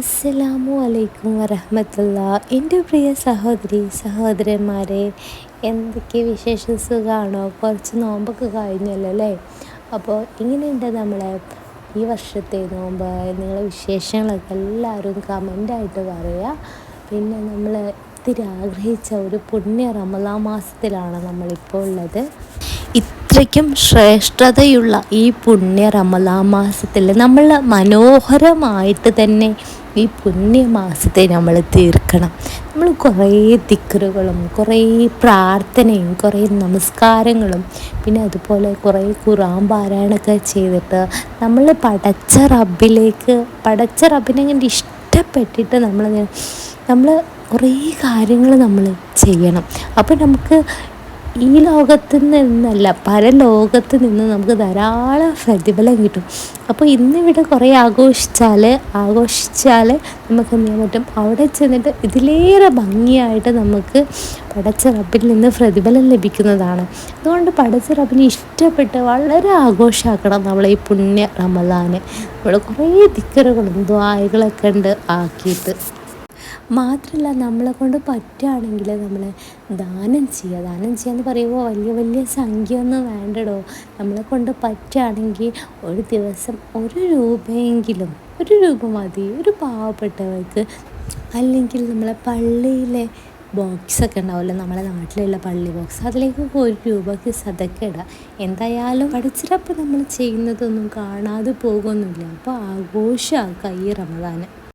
അസ്സലാമു അലൈക്കും വറഹ്മത്തുള്ള. എൻ്റെ പ്രിയ സഹോദരി സഹോദരന്മാരെ, എന്തൊക്കെ വിശേഷം? സുഖമാണോ? കുറച്ച് നോമ്പൊക്കെ കഴിഞ്ഞല്ലോ അല്ലേ? അപ്പോൾ ഇങ്ങനെയുണ്ട് നമ്മളെ ഈ വർഷത്തെ നോമ്പ്, നിങ്ങളെ വിശേഷങ്ങളൊക്കെ എല്ലാവരും കമൻ്റായിട്ട് പറയുക. പിന്നെ നമ്മൾ ഒത്തിരി ആഗ്രഹിച്ച ഒരു പുണ്യ റമളാൻ മാസത്തിലാണ് നമ്മളിപ്പോൾ ഉള്ളത്. ഇത്രയ്ക്കും ശ്രേഷ്ഠതയുള്ള ഈ പുണ്യ റമളാൻ മാസത്തിൽ നമ്മൾ മനോഹരമായിട്ട് തന്നെ ഈ പുണ്യമാസത്തെ നമ്മൾ തീർക്കണം. നമ്മൾ കുറേ ദിക്റുകളും കുറേ പ്രാർത്ഥനയും കുറേ നമസ്കാരങ്ങളും പിന്നെ അതുപോലെ കുറേ ഖുർആൻ പാരായണമൊക്കെ ചെയ്തിട്ട് നമ്മൾ പടച്ച റബ്ബിനെ കണ്ട് ഇഷ്ടപ്പെട്ടിട്ട് നമ്മൾ കുറേ കാര്യങ്ങൾ നമ്മൾ ചെയ്യണം. അപ്പോൾ നമുക്ക് ഈ ലോകത്ത് നിന്നല്ല പരലോകത്ത് നിന്ന് നമുക്ക് ധാരാളം പ്രതിഫലം കിട്ടും. അപ്പോൾ ഇന്നിവിടെ കുറേ ആഘോഷിച്ചാൽ നമുക്ക് എന്ത് ചെയ്യാൻ പറ്റും? അവിടെ ചെന്നിട്ട് ഇതിലേറെ ഭംഗിയായിട്ട് നമുക്ക് പടച്ച റബ്ബിൽ നിന്ന് പ്രതിഫലം ലഭിക്കുന്നതാണ്. അതുകൊണ്ട് പടച്ച റബ്ബിനെ ഇഷ്ടപ്പെട്ട് വളരെ ആഘോഷമാക്കണം നമ്മൾ ഈ പുണ്യ റമളാന്. നമ്മൾ കുറേ ദിക്റുകളും ദുആകളൊക്കെ ഉണ്ട് ആക്കിയിട്ട്. മാത്രമല്ല നമ്മളെ കൊണ്ട് പറ്റുകയാണെങ്കിൽ നമ്മൾ ദാനം ചെയ്യാന്ന് പറയുമ്പോൾ വലിയ വലിയ സംഖ്യ ഒന്നും വേണ്ടടോ. നമ്മളെ കൊണ്ട് പറ്റുകയാണെങ്കിൽ ഒരു ദിവസം ഒരു രൂപ മതി ഒരു പാവപ്പെട്ടവർക്ക്. അല്ലെങ്കിൽ നമ്മളെ പള്ളിയിലെ ബോക്സൊക്കെ ഉണ്ടാവുമല്ലോ, നമ്മളെ നാട്ടിലുള്ള പള്ളി ബോക്സ്, അതിലേക്കൊക്കെ 1 രൂപയ്ക്ക് സദക്ക ഇടുക. എന്തായാലും പഠിച്ചിട്ടപ്പോൾ നമ്മൾ ചെയ്യുന്നതൊന്നും കാണാതെ പോകുന്നില്ല. അപ്പോൾ ആഘോഷമാക്കുക ഈ റമളാന്.